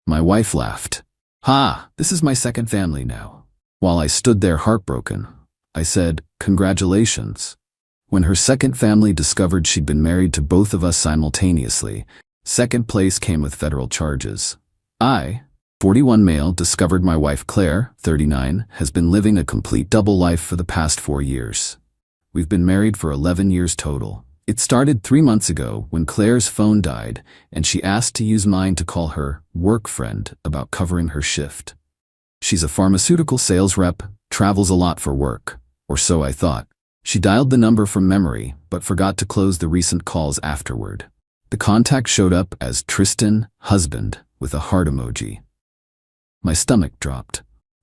My wife laughed. "Ha, this is my second family now." While I stood there heartbroken, I said, "Congratulations." When her second family discovered she'd been married to both of us simultaneously, second place came with federal charges. I, 41 male, discovered my wife Claire, 39, has been living a complete double life for the past 4 years. We've been married for 11 years total. It started 3 months ago when Claire's phone died and she asked to use mine to call her work friend about covering her shift. She's a pharmaceutical sales rep, travels a lot for work, or so I thought. She dialed the number from memory but forgot to close the recent calls afterward. The contact showed up as Tristan, husband, with a heart emoji. My stomach dropped.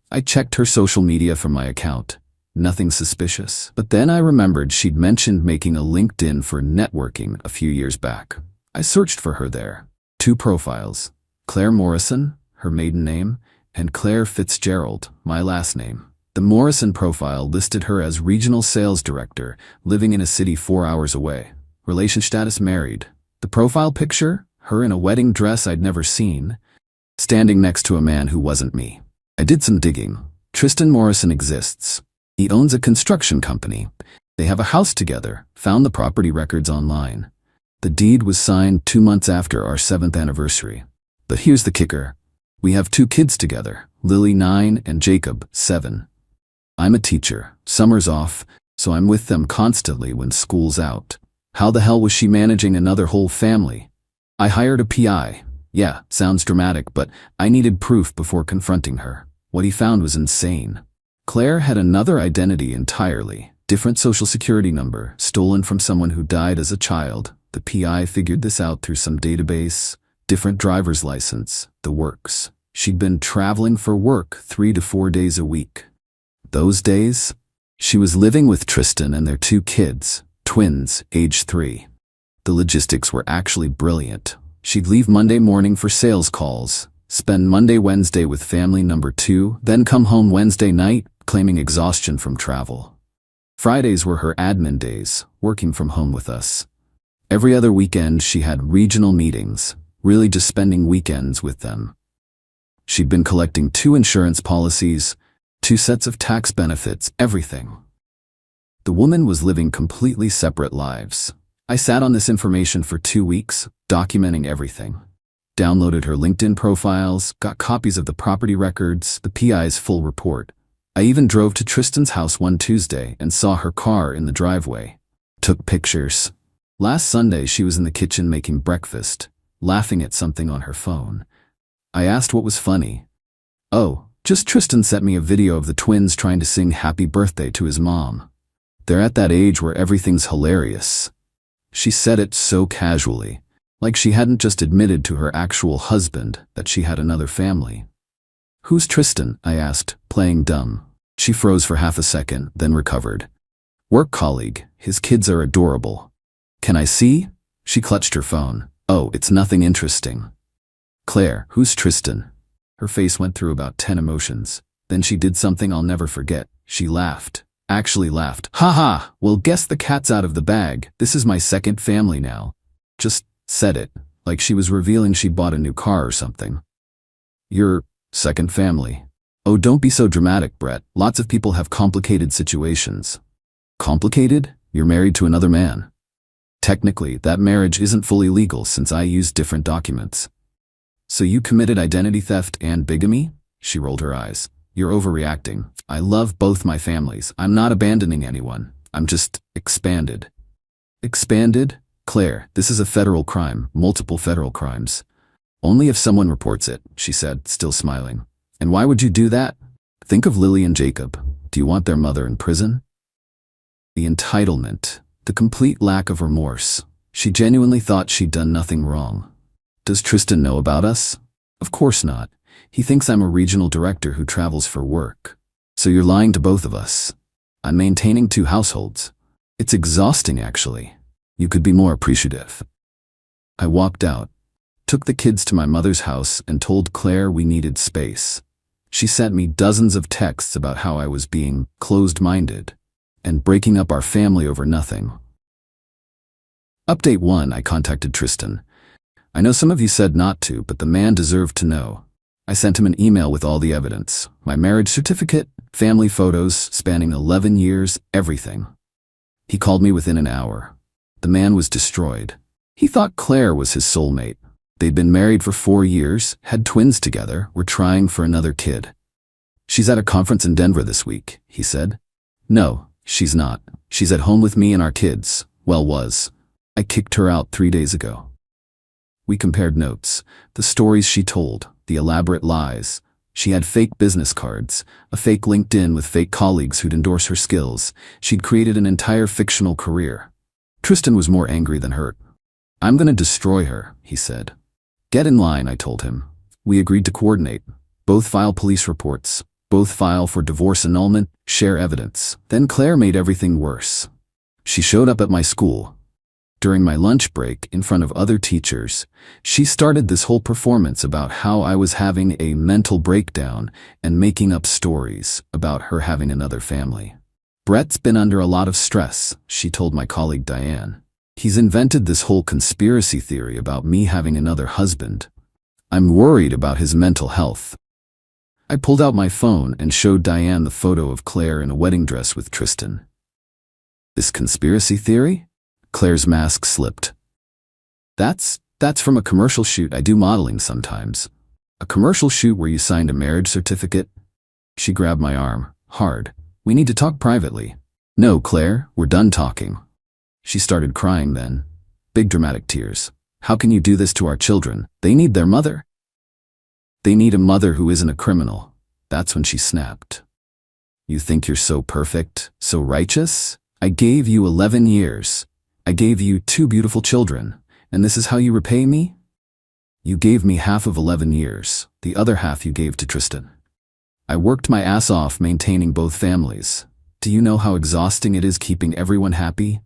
I checked her social media from my account. Nothing suspicious. But then I remembered she'd mentioned making a LinkedIn for networking a few years back. I searched for her there. 2 profiles. Claire Morrison, her maiden name, and Claire Fitzgerald, my last name. The Morrison profile listed her as regional sales director, living in a city 4 hours away. Relation status married. The profile picture, her in a wedding dress I'd never seen, standing next to a man who wasn't me. I did some digging. Tristan Morrison exists. He owns a construction company. They have a house together, found the property records online. The deed was signed 2 months after our 7th anniversary. But here's the kicker. We have 2 kids together, Lily 9 and Jacob 7. I'm a teacher, summer's off, so I'm with them constantly when school's out. How the hell was she managing another whole family? I hired a PI. Yeah, sounds dramatic, but I needed proof before confronting her. What he found was insane. Claire had another identity entirely, different social security number, stolen from someone who died as a child. The PI figured this out through some database, different driver's license, the works. She'd been traveling for work 3 to 4 days a week. Those days, she was living with Tristan and their 2 kids, twins, age 3. The logistics were actually brilliant. She'd leave Monday morning for sales calls, spend Monday, Wednesday with family number 2, then come home Wednesday night, claiming exhaustion from travel. Fridays were her admin days, working from home with us. Every other weekend she had regional meetings, really just spending weekends with them. She'd been collecting 2 insurance policies, 2 sets of tax benefits, everything. The woman was living completely separate lives. I sat on this information for 2 weeks, documenting everything. Downloaded her LinkedIn profiles, got copies of the property records, the PI's full report. I even drove to Tristan's house one Tuesday and saw her car in the driveway. Took pictures. Last Sunday she was in the kitchen making breakfast, laughing at something on her phone. I asked what was funny. "Oh, just Tristan sent me a video of the twins trying to sing happy birthday to his mom. They're at that age where everything's hilarious." She said it so casually, like she hadn't just admitted to her actual husband that she had another family. "Who's Tristan?" I asked, playing dumb. She froze for half a second, then recovered. "Work colleague. His kids are adorable." "Can I see?" She clutched her phone. "Oh, it's nothing interesting." "Claire, who's Tristan?" Her face went through about 10 emotions. Then she did something I'll never forget. She laughed. Actually laughed. "Ha ha, well, guess the cat's out of the bag. This is my second family now." Just said it, like she was revealing she'd bought a new car or something. "Your second family? Oh, don't be so dramatic, Brett. Lots of people have complicated situations." "Complicated? You're married to another man." "Technically, that marriage isn't fully legal since I used different documents." "So you committed identity theft and bigamy?" She rolled her eyes. "You're overreacting. I love both my families. I'm not abandoning anyone. I'm just expanded." "Expanded? Claire, this is a federal crime, multiple federal crimes. Only if someone reports it," she said, still smiling. "And why would you do that? Think of Lily and Jacob. Do you want their mother in prison?" The entitlement, the complete lack of remorse. She genuinely thought she'd done nothing wrong. "Does Tristan know about us?" "Of course not. He thinks I'm a regional director who travels for work." "So you're lying to both of us." "I'm maintaining 2 households. It's exhausting, actually. You could be more appreciative." I walked out, took the kids to my mother's house and told Claire we needed space. She sent me dozens of texts about how I was being closed-minded and breaking up our family over nothing. Update 1. I contacted Tristan. "I know some of you said not to, but the man deserved to know. I sent him an email with all the evidence. My marriage certificate, family photos spanning 11 years, everything. He called me within an hour. The man was destroyed. He thought Claire was his soulmate. They'd been married for 4 years, had twins together, were trying for another kid. She's at a conference in Denver this week, he said. No, she's not. She's at home with me and our kids. Well, was. I kicked her out 3 days ago. We compared notes, the stories she told, the elaborate lies. She had fake business cards, a fake LinkedIn with fake colleagues who'd endorse her skills. She'd created an entire fictional career. Tristan was more angry than hurt. I'm gonna destroy her, he said. Get in line, I told him. We agreed to coordinate. Both file police reports. Both file for divorce annulment, share evidence. Then Claire made everything worse. She showed up at my school. During my lunch break, in front of other teachers, she started this whole performance about how I was having a mental breakdown and making up stories about her having another family. Brett's been under a lot of stress, she told my colleague Diane. He's invented this whole conspiracy theory about me having another husband. I'm worried about his mental health. I pulled out my phone and showed Diane the photo of Claire in a wedding dress with Tristan. This conspiracy theory? Claire's mask slipped. That's from a commercial shoot I do modeling sometimes. A commercial shoot where you signed a marriage certificate? She grabbed my arm, hard. We need to talk privately. No, Claire, we're done talking. She started crying then. Big dramatic tears. How can you do this to our children? They need their mother. They need a mother who isn't a criminal. That's when she snapped. You think you're so perfect, so righteous? I gave you 11 years. I gave you 2 beautiful children, and this is how you repay me? You gave me half of 11 years, the other half you gave to Tristan. I worked my ass off maintaining both families. Do you know how exhausting it is keeping everyone happy?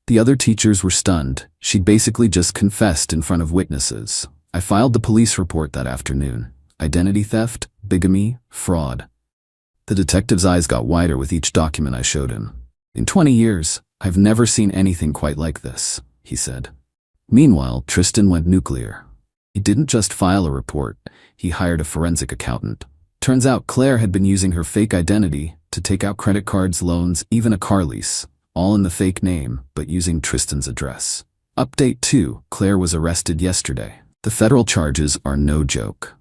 The other teachers were stunned. She'd basically just confessed in front of witnesses. I filed the police report that afternoon. Identity theft, bigamy, fraud. The detective's eyes got wider with each document I showed him. In 20 years, I've never seen anything quite like this, he said. Meanwhile, Tristan went nuclear. He didn't just file a report, he hired a forensic accountant. Turns out Claire had been using her fake identity to take out credit cards, loans, even a car lease, all in the fake name, but using Tristan's address. Update 2, Claire was arrested yesterday. The federal charges are no joke.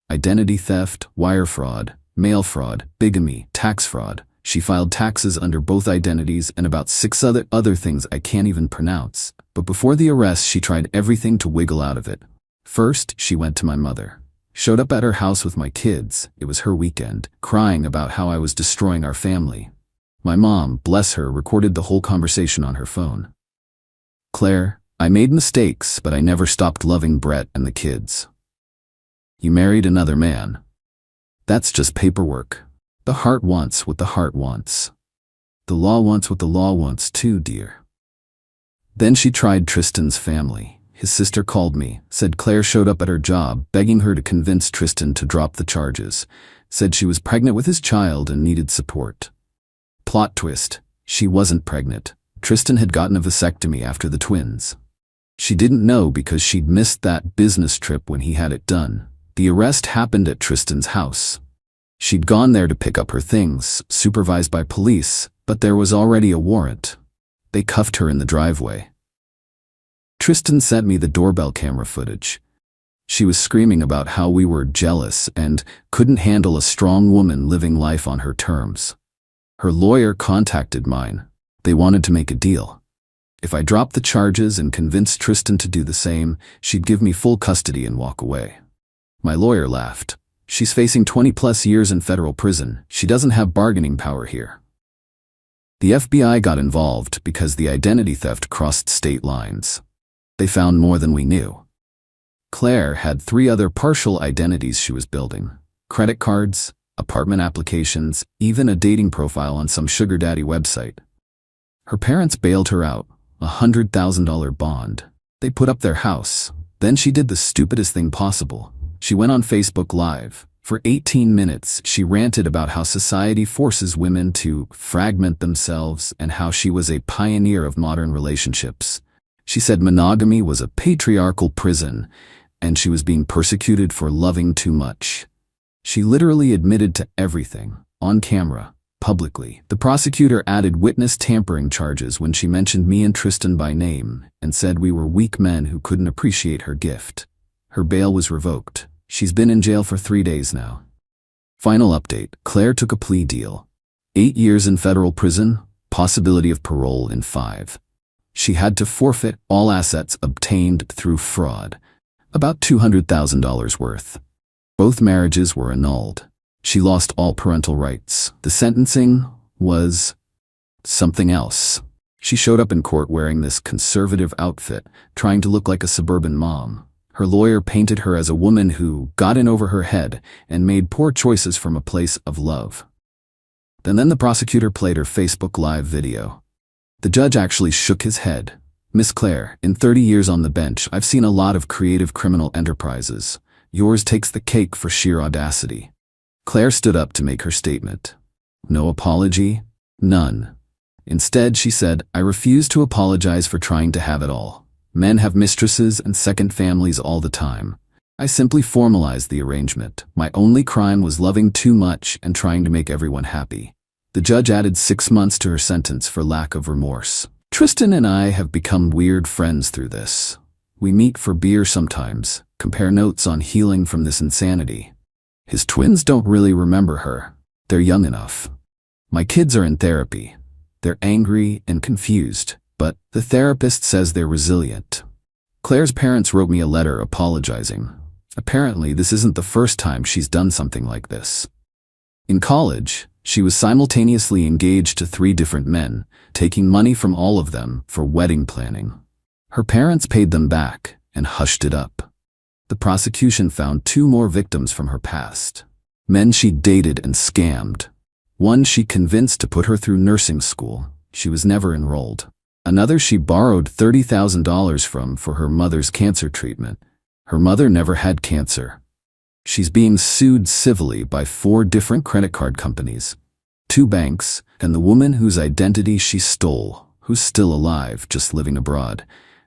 Identity theft, wire fraud, mail fraud, bigamy, tax fraud. She filed taxes under both identities and about 6 other things I can't even pronounce. But before the arrest, she tried everything to wiggle out of it. First, she went to my mother. Showed up at her house with my kids, it was her weekend, crying about how I was destroying our family. My mom, bless her, recorded the whole conversation on her phone. Claire, I made mistakes, but I never stopped loving Brett and the kids. You married another man. That's just paperwork. The heart wants what the heart wants. The law wants what the law wants too, dear. Then she tried Tristan's family. His sister called me, said Claire showed up at her job, begging her to convince Tristan to drop the charges, said she was pregnant with his child and needed support. Plot twist, she wasn't pregnant. Tristan had gotten a vasectomy after the twins. She didn't know because she'd missed that business trip when he had it done. The arrest happened at Tristan's house. She'd gone there to pick up her things, supervised by police, but there was already a warrant. They cuffed her in the driveway. Tristan sent me the doorbell camera footage. She was screaming about how we were jealous and couldn't handle a strong woman living life on her terms. Her lawyer contacted mine. They wanted to make a deal. If I dropped the charges and convinced Tristan to do the same, she'd give me full custody and walk away. My lawyer laughed. She's facing 20+ years in federal prison. She doesn't have bargaining power here. The FBI got involved because the identity theft crossed state lines. They found more than we knew. Claire had 3 other partial identities she was building. Credit cards, apartment applications, even a dating profile on some sugar daddy website. Her parents bailed her out, a $100,000 bond. They put up their house. Then she did the stupidest thing possible. She went on Facebook Live. For 18 minutes, she ranted about how society forces women to fragment themselves and how she was a pioneer of modern relationships. She said monogamy was a patriarchal prison and she was being persecuted for loving too much. She literally admitted to everything, on camera, publicly. The prosecutor added witness tampering charges when she mentioned me and Tristan by name and said we were weak men who couldn't appreciate her gift. Her bail was revoked. She's been in jail for 3 days now. Final update: Claire took a plea deal. 8 years in federal prison, possibility of parole in 5. She had to forfeit all assets obtained through fraud, about $200,000 worth. Both marriages were annulled. She lost all parental rights. The sentencing was something else. She showed up in court wearing this conservative outfit, trying to look like a suburban mom. Her lawyer painted her as a woman who got in over her head and made poor choices from a place of love. Then the prosecutor played her Facebook Live video. The judge actually shook his head. "Miss Claire, in 30 years on the bench, I've seen a lot of creative criminal enterprises. Yours takes the cake for sheer audacity." Claire stood up to make her statement. No apology? None. Instead, she said, "I refuse to apologize for trying to have it all. Men have mistresses and second families all the time. I simply formalized the arrangement. My only crime was loving too much and trying to make everyone happy." The judge added 6 months to her sentence for lack of remorse. "Tristan and I have become weird friends through this. We meet for beer sometimes, compare notes on healing from this insanity. His twins don't really remember her. They're young enough. My kids are in therapy. They're angry and confused, but the therapist says they're resilient." Claire's parents wrote me a letter apologizing. Apparently, this isn't the first time she's done something like this. In college, she was simultaneously engaged to 3 different men, taking money from all of them for wedding planning. Her parents paid them back and hushed it up. The prosecution found 2 more victims from her past. Men she dated and scammed. One she convinced to put her through nursing school. She was never enrolled. Another she borrowed $30,000 from for her mother's cancer treatment. Her mother never had cancer. She's being sued civilly by 4 different credit card companies, 2 banks, and the woman whose identity she stole, who's still alive, just living abroad.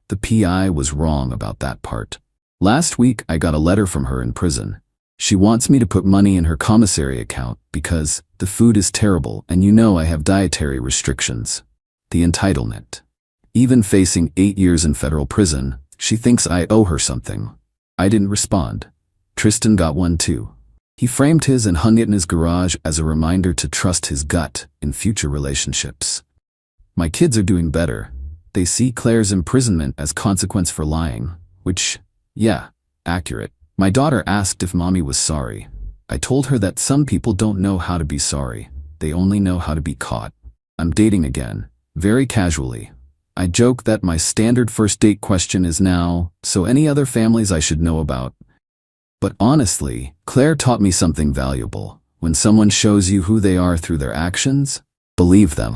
The PI was wrong about that part. Last week, I got a letter from her in prison. She wants me to put money in her commissary account because the food is terrible and you know I have dietary restrictions. The entitlement. Even facing 8 years in federal prison, she thinks I owe her something. I didn't respond. Tristan got one too. He framed his and hung it in his garage as a reminder to trust his gut in future relationships. My kids are doing better. They see Claire's imprisonment as consequence for lying, which, yeah, accurate. My daughter asked if mommy was sorry. I told her that some people don't know how to be sorry. They only know how to be caught. I'm dating again, very casually. I joke that my standard first date question is now, so any other families I should know about? But honestly, Claire taught me something valuable. When someone shows you who they are through their actions, believe them.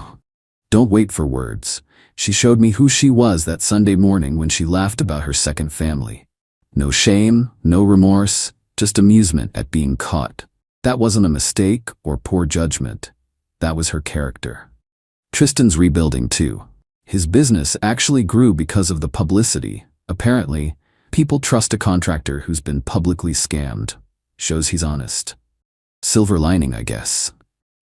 Don't wait for words. She showed me who she was that Sunday morning when she laughed about her second family. No shame, no remorse, just amusement at being caught. That wasn't a mistake or poor judgment. That was her character. Tristan's rebuilding too. His business actually grew because of the publicity. Apparently, people trust a contractor who's been publicly scammed. Shows he's honest. Silver lining, I guess.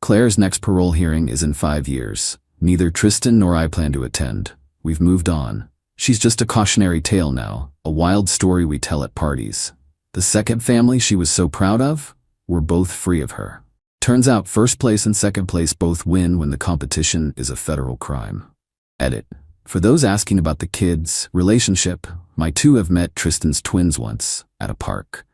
Claire's next parole hearing is in 5 years. Neither Tristan nor I plan to attend. We've moved on. She's just a cautionary tale now, a wild story we tell at parties. The second family she was so proud of? We're both free of her. Turns out first place and second place both win when the competition is a federal crime. Edit. For those asking about the kids' relationship, my 2 have met Tristan's twins once, at a park.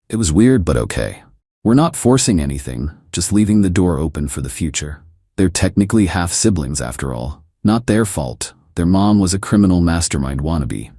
It was weird but okay. We're not forcing anything, just leaving the door open for the future. They're technically half-siblings after all. Not their fault. Their mom was a criminal mastermind wannabe.